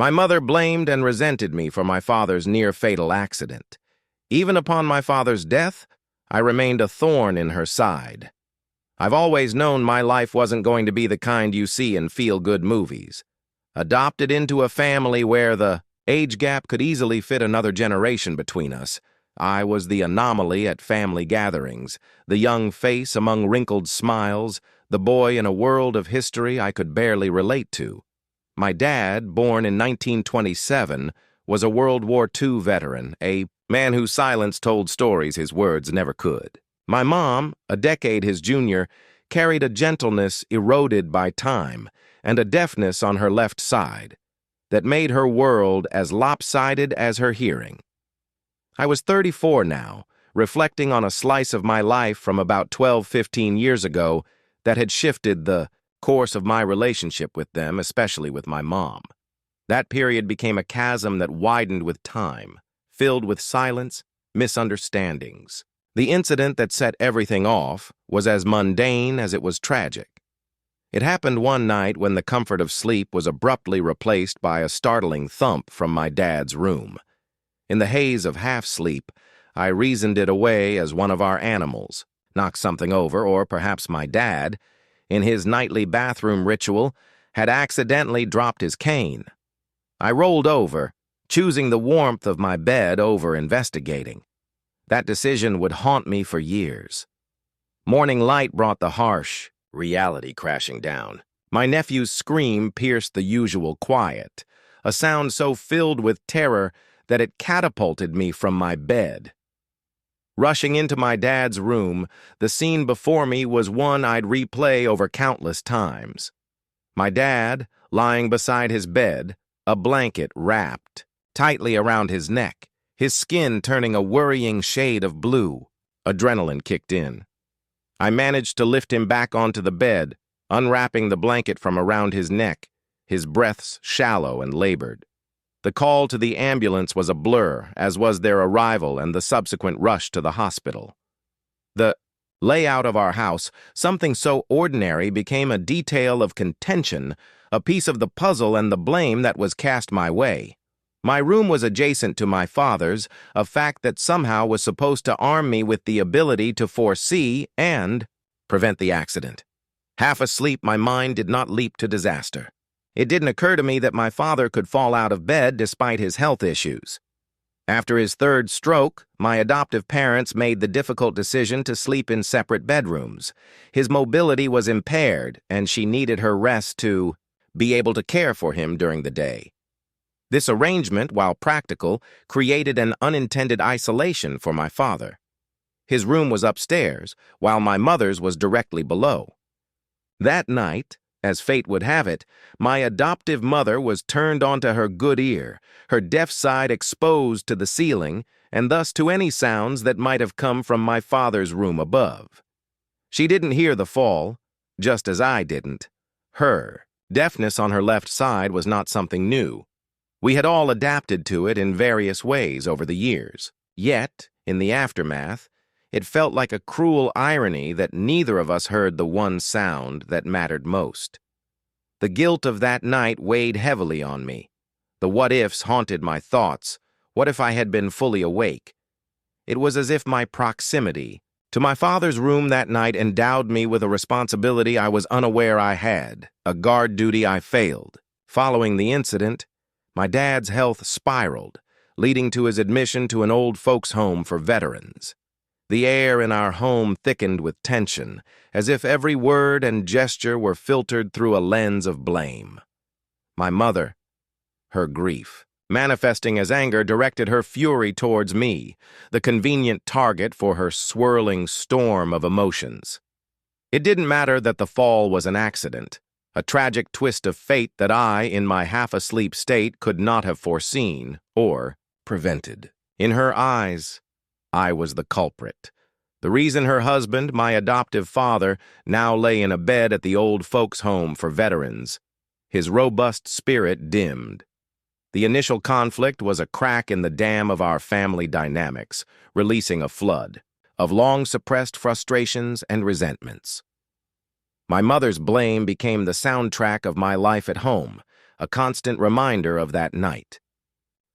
My mother blamed and resented me for my father's near-fatal accident. Even upon my father's death, I remained a thorn in her side. I've always known my life wasn't going to be the kind you see in feel-good movies. Adopted into a family where the age gap could easily fit another generation between us, I was the anomaly at family gatherings, the young face among wrinkled smiles, the boy in a world of history I could barely relate to. My dad, born in 1927, was a World War II veteran, a man whose silence told stories his words never could. My mom, a decade his junior, carried a gentleness eroded by time and a deafness on her left side that made her world as lopsided as her hearing. I was 34 now, reflecting on a slice of my life from about 12-15 years ago that had shifted the course of my relationship with them, especially with my mom. That period became a chasm that widened with time, filled with silence, misunderstandings. The incident that set everything off was as mundane as it was tragic. It happened one night when the comfort of sleep was abruptly replaced by a startling thump from my dad's room. In the haze of half-sleep, I reasoned it away as one of our animals, knocked something over, or perhaps my dad, in his nightly bathroom ritual, had accidentally dropped his cane. I rolled over, choosing the warmth of my bed over investigating. That decision would haunt me for years. Morning light brought the harsh reality crashing down. My nephew's scream pierced the usual quiet, a sound so filled with terror that it catapulted me from my bed. Rushing into my dad's room, the scene before me was one I'd replay over countless times. My dad, lying beside his bed, a blanket wrapped tightly around his neck, his skin turning a worrying shade of blue. Adrenaline kicked in. I managed to lift him back onto the bed, unwrapping the blanket from around his neck, his breaths shallow and labored. The call to the ambulance was a blur, as was their arrival and the subsequent rush to the hospital. The layout of our house, something so ordinary, became a detail of contention, a piece of the puzzle and the blame that was cast my way. My room was adjacent to my father's, a fact that somehow was supposed to arm me with the ability to foresee and prevent the accident. Half asleep, my mind did not leap to disaster. It didn't occur to me that my father could fall out of bed despite his health issues. After his third stroke, my adoptive parents made the difficult decision to sleep in separate bedrooms. His mobility was impaired, and she needed her rest to be able to care for him during the day. This arrangement, while practical, created an unintended isolation for my father. His room was upstairs, while my mother's was directly below. That night, as fate would have it, my adoptive mother was turned onto her good ear, her deaf side exposed to the ceiling, and thus to any sounds that might have come from my father's room above. She didn't hear the fall, just as I didn't. Her deafness on her left side was not something new. We had all adapted to it in various ways over the years. Yet, in the aftermath, it felt like a cruel irony that neither of us heard the one sound that mattered most. The guilt of that night weighed heavily on me. The what-ifs haunted my thoughts. What if I had been fully awake? It was as if my proximity to my father's room that night endowed me with a responsibility I was unaware I had, a guard duty I failed. Following the incident, my dad's health spiraled, leading to his admission to an old folks' home for veterans. The air in our home thickened with tension, as if every word and gesture were filtered through a lens of blame. My mother, her grief, manifesting as anger, directed her fury towards me, the convenient target for her swirling storm of emotions. It didn't matter that the fall was an accident, a tragic twist of fate that I, in my half-asleep state, could not have foreseen or prevented. In her eyes, I was the culprit. The reason her husband, my adoptive father, now lay in a bed at the old folks' home for veterans. His robust spirit dimmed. The initial conflict was a crack in the dam of our family dynamics, releasing a flood of long-suppressed frustrations and resentments. My mother's blame became the soundtrack of my life at home, a constant reminder of that night.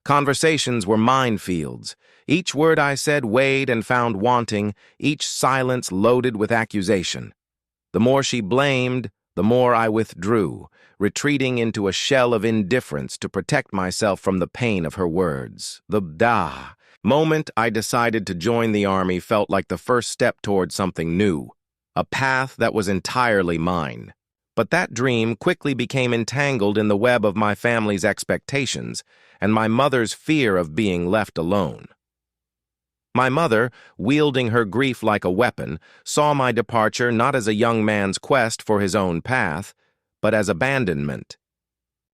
Conversations were minefields. Each word I said weighed and found wanting, each silence loaded with accusation. The more she blamed, the more I withdrew, retreating into a shell of indifference to protect myself from the pain of her words. The moment I decided to join the army felt like the first step toward something new, a path that was entirely mine. But that dream quickly became entangled in the web of my family's expectations and my mother's fear of being left alone. My mother, wielding her grief like a weapon, saw my departure not as a young man's quest for his own path, but as abandonment.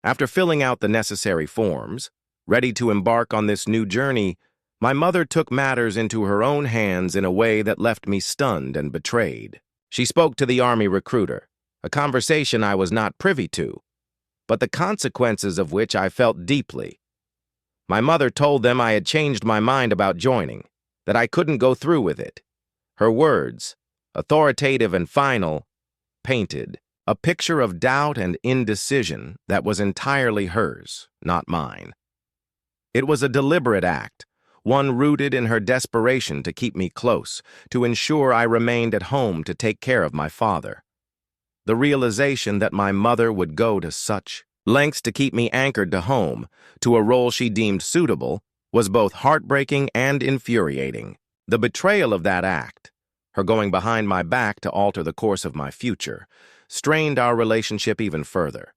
After filling out the necessary forms, ready to embark on this new journey, my mother took matters into her own hands in a way that left me stunned and betrayed. She spoke to the Army recruiter, a conversation I was not privy to, but the consequences of which I felt deeply. My mother told them I had changed my mind about joining, that I couldn't go through with it. Her words, authoritative and final, painted a picture of doubt and indecision that was entirely hers, not mine. It was a deliberate act, one rooted in her desperation to keep me close, to ensure I remained at home to take care of my father. The realization that my mother would go to such lengths to keep me anchored to home, to a role she deemed suitable, was both heartbreaking and infuriating. The betrayal of that act, her going behind my back to alter the course of my future, strained our relationship even further.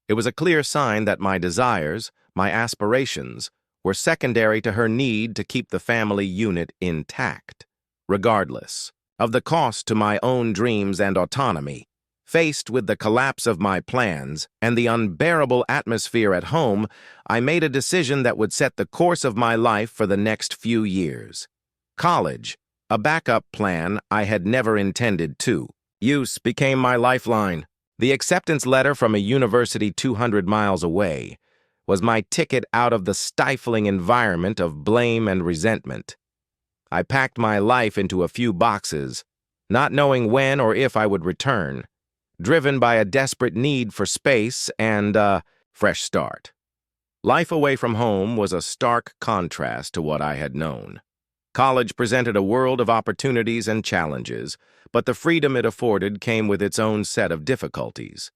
It was a clear sign that my desires, my aspirations, were secondary to her need to keep the family unit intact, regardless of the cost to my own dreams and autonomy. Faced with the collapse of my plans and the unbearable atmosphere at home, I made a decision that would set the course of my life for the next few years. College, a backup plan I had never intended to use, became my lifeline. The acceptance letter from a university 200 miles away was my ticket out of the stifling environment of blame and resentment. I packed my life into a few boxes, not knowing when or if I would return, driven by a desperate need for space and a fresh start. Life away from home was a stark contrast to what I had known. College presented a world of opportunities and challenges, but the freedom it afforded came with its own set of difficulties.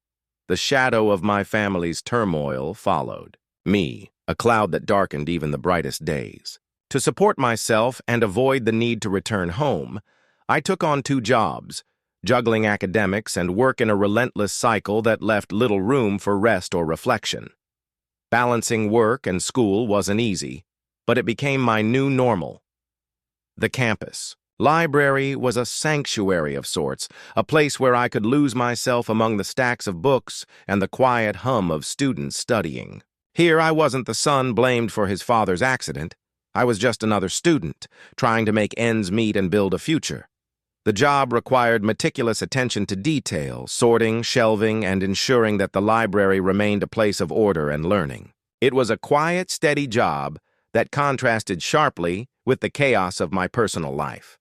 The shadow of my family's turmoil followed me, a cloud that darkened even the brightest days. To support myself and avoid the need to return home, I took on 2 jobs, juggling academics and work in a relentless cycle that left little room for rest or reflection. Balancing work and school wasn't easy, but it became my new normal. The campus library was a sanctuary of sorts, a place where I could lose myself among the stacks of books and the quiet hum of students studying. Here I wasn't the son blamed for his father's accident. I was just another student, trying to make ends meet and build a future. The job required meticulous attention to detail, sorting, shelving, and ensuring that the library remained a place of order and learning. It was a quiet, steady job that contrasted sharply with the chaos of my personal life.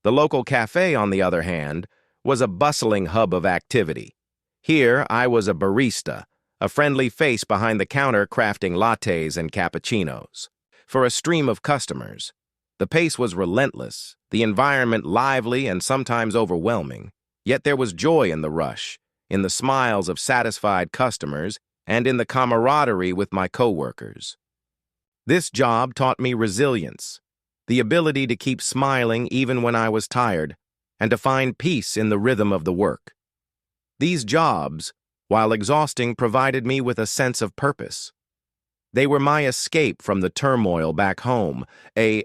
The local cafe, on the other hand, was a bustling hub of activity. Here I was a barista, a friendly face behind the counter crafting lattes and cappuccinos. For a stream of customers, the pace was relentless, the environment lively and sometimes overwhelming, yet there was joy in the rush, in the smiles of satisfied customers, and in the camaraderie with my coworkers. This job taught me resilience, the ability to keep smiling even when I was tired, and to find peace in the rhythm of the work. These jobs, while exhausting, provided me with a sense of purpose. They were my escape from the turmoil back home, a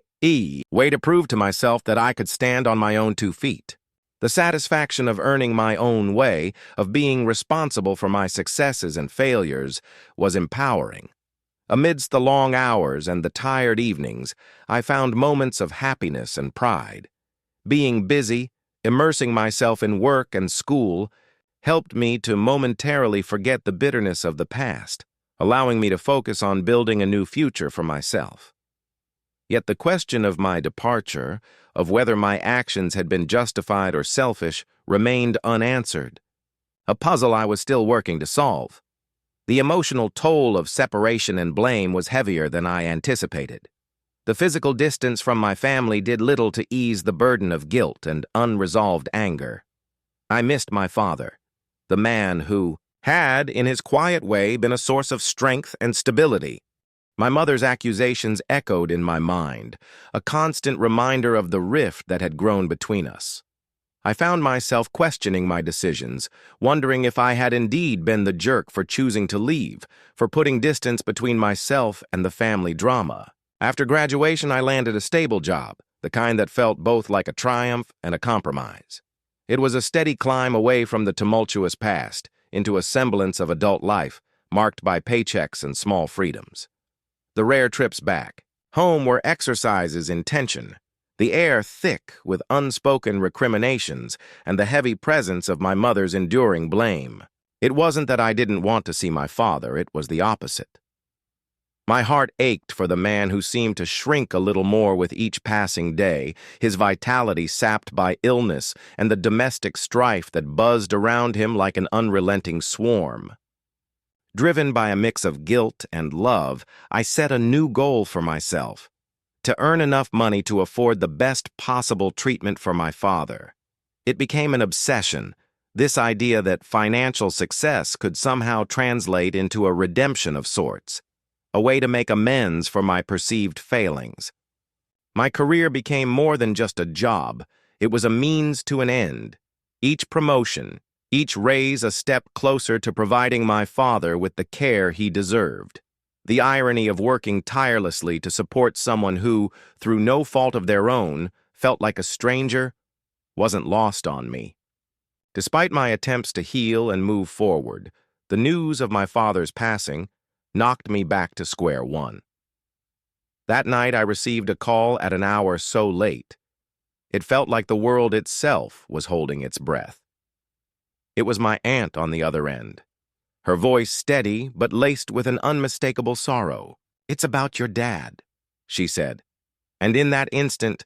way to prove to myself that I could stand on my own 2 feet. The satisfaction of earning my own way, of being responsible for my successes and failures, was empowering. Amidst the long hours and the tired evenings, I found moments of happiness and pride. Being busy, immersing myself in work and school, helped me to momentarily forget the bitterness of the past, allowing me to focus on building a new future for myself. Yet the question of my departure, of whether my actions had been justified or selfish, remained unanswered, a puzzle I was still working to solve. The emotional toll of separation and blame was heavier than I anticipated. The physical distance from my family did little to ease the burden of guilt and unresolved anger. I missed my father, the man who had, in his quiet way, been a source of strength and stability. My mother's accusations echoed in my mind, a constant reminder of the rift that had grown between us. I found myself questioning my decisions, wondering if I had indeed been the jerk for choosing to leave, for putting distance between myself and the family drama. After graduation, I landed a stable job, the kind that felt both like a triumph and a compromise. It was a steady climb away from the tumultuous past, into a semblance of adult life, marked by paychecks and small freedoms. The rare trips back, home were exercises in tension, the air thick with unspoken recriminations and the heavy presence of my mother's enduring blame. It wasn't that I didn't want to see my father, it was the opposite. My heart ached for the man who seemed to shrink a little more with each passing day, his vitality sapped by illness and the domestic strife that buzzed around him like an unrelenting swarm. Driven by a mix of guilt and love, I set a new goal for myself: to earn enough money to afford the best possible treatment for my father. It became an obsession, this idea that financial success could somehow translate into a redemption of sorts, a way to make amends for my perceived failings. My career became more than just a job, it was a means to an end. Each promotion, each raise a step closer to providing my father with the care he deserved. The irony of working tirelessly to support someone who, through no fault of their own, felt like a stranger, wasn't lost on me. Despite my attempts to heal and move forward, the news of my father's passing knocked me back to square one. That night I received a call at an hour so late, it felt like the world itself was holding its breath. It was my aunt on the other end, her voice steady but laced with an unmistakable sorrow. "It's about your dad," she said, and in that instant,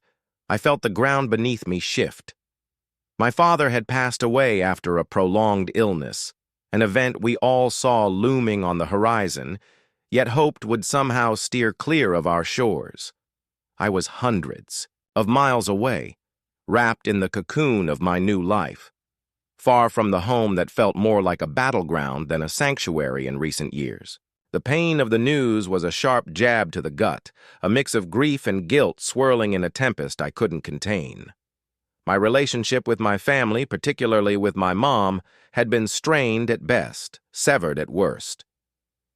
I felt the ground beneath me shift. My father had passed away after a prolonged illness, an event we all saw looming on the horizon, yet hoped would somehow steer clear of our shores. I was hundreds of miles away, wrapped in the cocoon of my new life, far from the home that felt more like a battleground than a sanctuary in recent years. The pain of the news was a sharp jab to the gut, a mix of grief and guilt swirling in a tempest I couldn't contain. My relationship with my family, particularly with my mom, had been strained at best, severed at worst.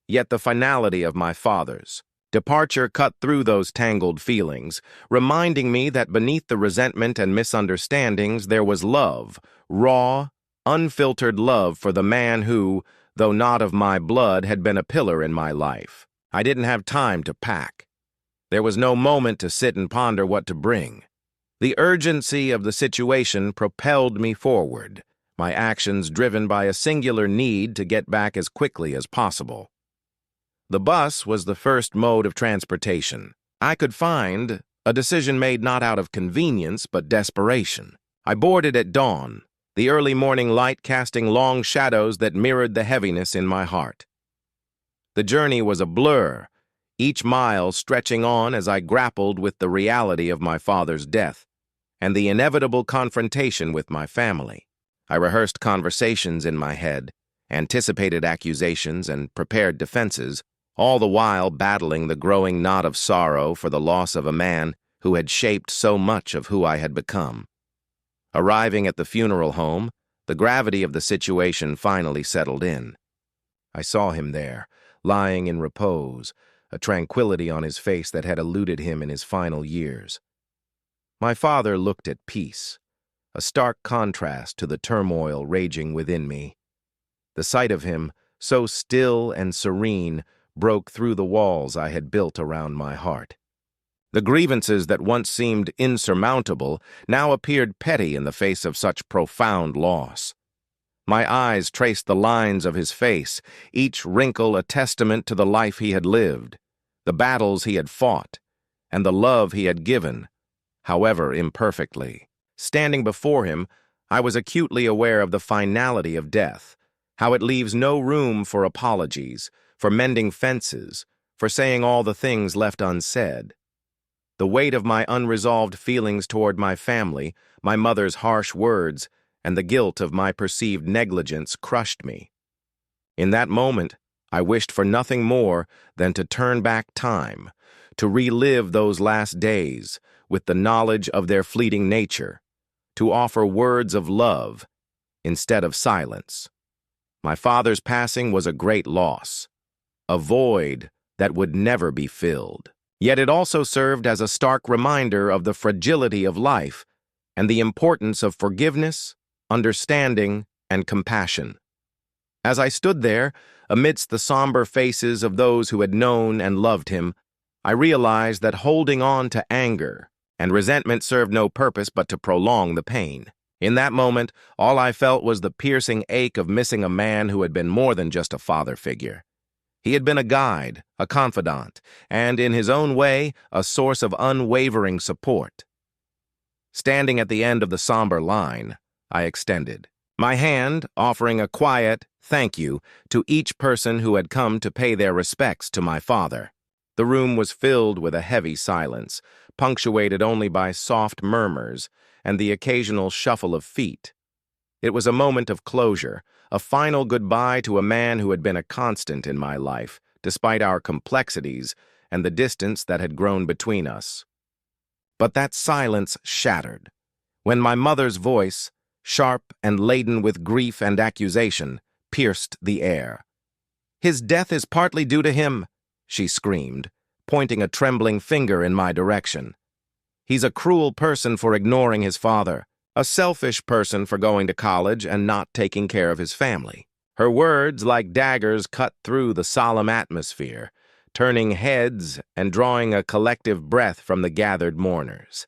Yet the finality of my father's departure cut through those tangled feelings, reminding me that beneath the resentment and misunderstandings there was love, raw, unfiltered love for the man who, though not of my blood, had been a pillar in my life. I didn't have time to pack. There was no moment to sit and ponder what to bring. The urgency of the situation propelled me forward, my actions driven by a singular need to get back as quickly as possible. The bus was the first mode of transportation I could find, a decision made not out of convenience but desperation. I boarded at dawn, the early morning light casting long shadows that mirrored the heaviness in my heart. The journey was a blur, each mile stretching on as I grappled with the reality of my father's death and the inevitable confrontation with my family. I rehearsed conversations in my head, anticipated accusations and prepared defenses, all the while battling the growing knot of sorrow for the loss of a man who had shaped so much of who I had become. Arriving at the funeral home, the gravity of the situation finally settled in. I saw him there, lying in repose, a tranquility on his face that had eluded him in his final years. My father looked at peace, a stark contrast to the turmoil raging within me. The sight of him, so still and serene, broke through the walls I had built around my heart. The grievances that once seemed insurmountable now appeared petty in the face of such profound loss. My eyes traced the lines of his face, each wrinkle a testament to the life he had lived, the battles he had fought, and the love he had given, however imperfectly. Standing before him, I was acutely aware of the finality of death, how it leaves no room for apologies, for mending fences, for saying all the things left unsaid. The weight of my unresolved feelings toward my family, my mother's harsh words, and the guilt of my perceived negligence crushed me. In that moment, I wished for nothing more than to turn back time, to relive those last days with the knowledge of their fleeting nature, to offer words of love instead of silence. My father's passing was a great loss, a void that would never be filled. Yet it also served as a stark reminder of the fragility of life and the importance of forgiveness, understanding, and compassion. As I stood there, amidst the somber faces of those who had known and loved him, I realized that holding on to anger and resentment served no purpose but to prolong the pain. In that moment, all I felt was the piercing ache of missing a man who had been more than just a father figure. He had been a guide, a confidant, and, in his own way, a source of unwavering support. Standing at the end of the somber line, I extended my hand, offering a quiet thank you to each person who had come to pay their respects to my father. The room was filled with a heavy silence, punctuated only by soft murmurs and the occasional shuffle of feet. It was a moment of closure, a final goodbye to a man who had been a constant in my life, despite our complexities and the distance that had grown between us. But that silence shattered when my mother's voice, sharp and laden with grief and accusation, pierced the air. "His death is partly due to him," she screamed, pointing a trembling finger in my direction. "He's a cruel person for ignoring his father, a selfish person for going to college and not taking care of his family." Her words, like daggers, cut through the solemn atmosphere, turning heads and drawing a collective breath from the gathered mourners.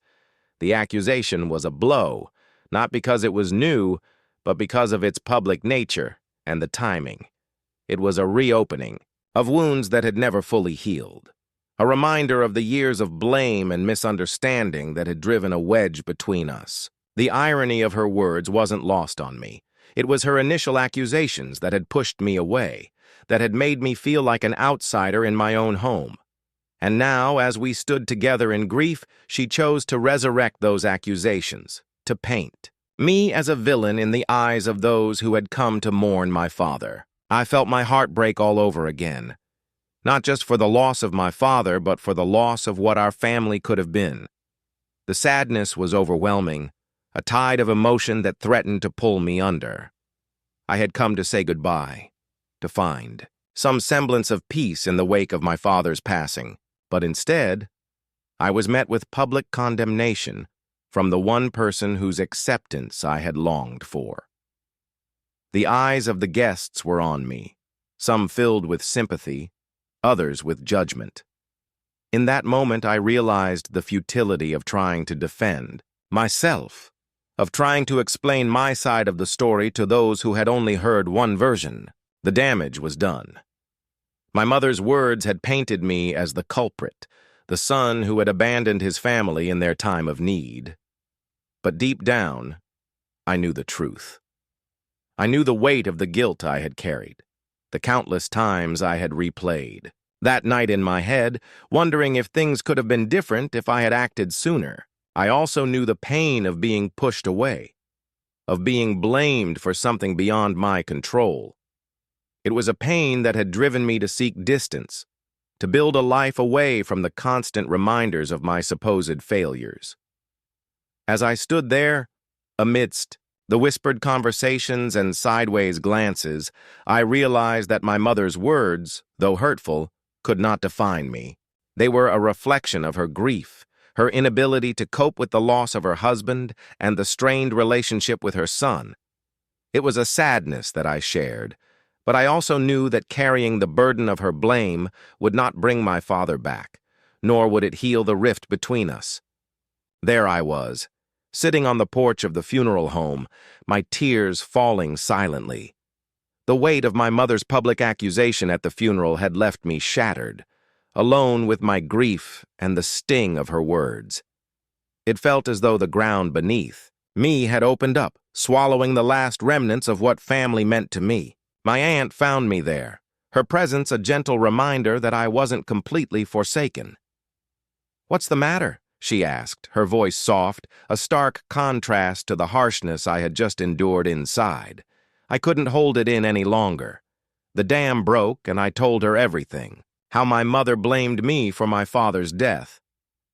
The accusation was a blow, not because it was new, but because of its public nature and the timing. It was a reopening of wounds that had never fully healed, a reminder of the years of blame and misunderstanding that had driven a wedge between us. The irony of her words wasn't lost on me. It was her initial accusations that had pushed me away, that had made me feel like an outsider in my own home. And now, as we stood together in grief, she chose to resurrect those accusations, to paint me as a villain in the eyes of those who had come to mourn my father. I felt my heart break all over again, not just for the loss of my father, but for the loss of what our family could have been. The sadness was overwhelming, a tide of emotion that threatened to pull me under. I had come to say goodbye, to find some semblance of peace in the wake of my father's passing, but instead, I was met with public condemnation from the one person whose acceptance I had longed for. The eyes of the guests were on me, some filled with sympathy, others with judgment. In that moment, I realized the futility of trying to defend myself, of trying to explain my side of the story to those who had only heard one version. The damage was done. My mother's words had painted me as the culprit, the son who had abandoned his family in their time of need. But deep down, I knew the truth. I knew the weight of the guilt I had carried, the countless times I had replayed. That night in my head, wondering if things could have been different if I had acted sooner. I also knew the pain of being pushed away, of being blamed for something beyond my control. It was a pain that had driven me to seek distance, to build a life away from the constant reminders of my supposed failures. As I stood there, amidst the whispered conversations and sideways glances, I realized that my mother's words, though hurtful, could not define me. They were a reflection of her grief, her inability to cope with the loss of her husband and the strained relationship with her son. It was a sadness that I shared, but I also knew that carrying the burden of her blame would not bring my father back, nor would it heal the rift between us. There I was, sitting on the porch of the funeral home, my tears falling silently. The weight of my mother's public accusation at the funeral had left me shattered, alone with my grief and the sting of her words. It felt as though the ground beneath me had opened up, swallowing the last remnants of what family meant to me. My aunt found me there, her presence a gentle reminder that I wasn't completely forsaken. "What's the matter?" she asked, her voice soft, a stark contrast to the harshness I had just endured inside. I couldn't hold it in any longer. The dam broke, and I told her everything. How my mother blamed me for my father's death.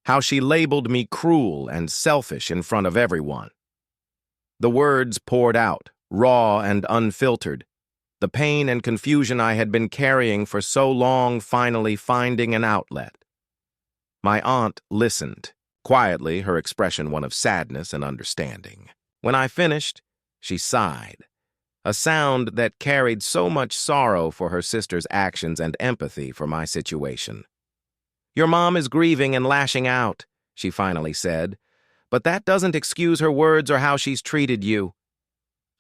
How she labeled me cruel and selfish in front of everyone. The words poured out, raw and unfiltered. The pain and confusion I had been carrying for so long finally finding an outlet. My aunt listened, quietly, her expression one of sadness and understanding. When I finished, she sighed, a sound that carried so much sorrow for her sister's actions and empathy for my situation. "Your mom is grieving and lashing out," she finally said, "but that doesn't excuse her words or how she's treated you."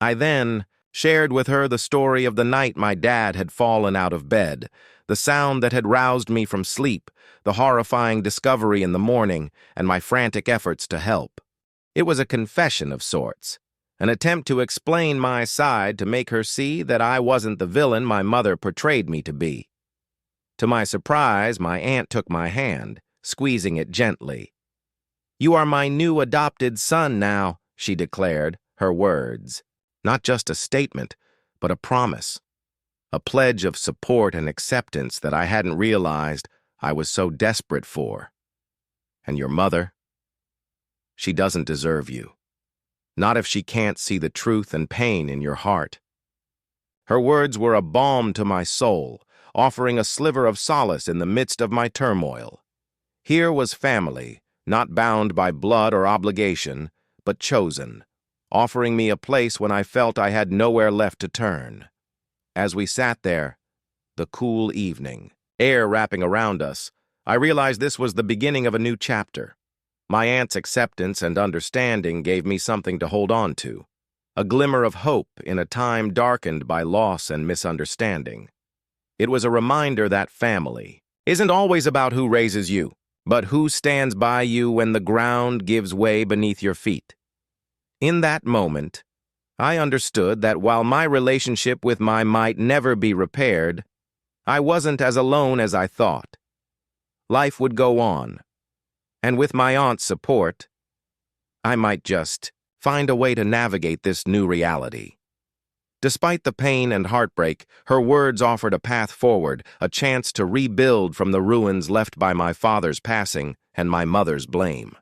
I then shared with her the story of the night my dad had fallen out of bed, the sound that had roused me from sleep, the horrifying discovery in the morning, and my frantic efforts to help. It was a confession of sorts, an attempt to explain my side to make her see that I wasn't the villain my mother portrayed me to be. To my surprise, my aunt took my hand, squeezing it gently. "You are my new adopted son now," she declared, her words. Not just a statement, but a promise. A pledge of support and acceptance that I hadn't realized I was so desperate for. "And your mother? She doesn't deserve you. Not if she can't see the truth and pain in your heart." Her words were a balm to my soul, offering a sliver of solace in the midst of my turmoil. Here was family, not bound by blood or obligation, but chosen, offering me a place when I felt I had nowhere left to turn. As we sat there, the cool evening, air wrapping around us, I realized this was the beginning of a new chapter. My aunt's acceptance and understanding gave me something to hold on to, a glimmer of hope in a time darkened by loss and misunderstanding. It was a reminder that family isn't always about who raises you, but who stands by you when the ground gives way beneath your feet. In that moment, I understood that while my relationship with my might never be repaired, I wasn't as alone as I thought. Life would go on, and with my aunt's support, I might just find a way to navigate this new reality. Despite the pain and heartbreak, her words offered a path forward, a chance to rebuild from the ruins left by my father's passing and my mother's blame.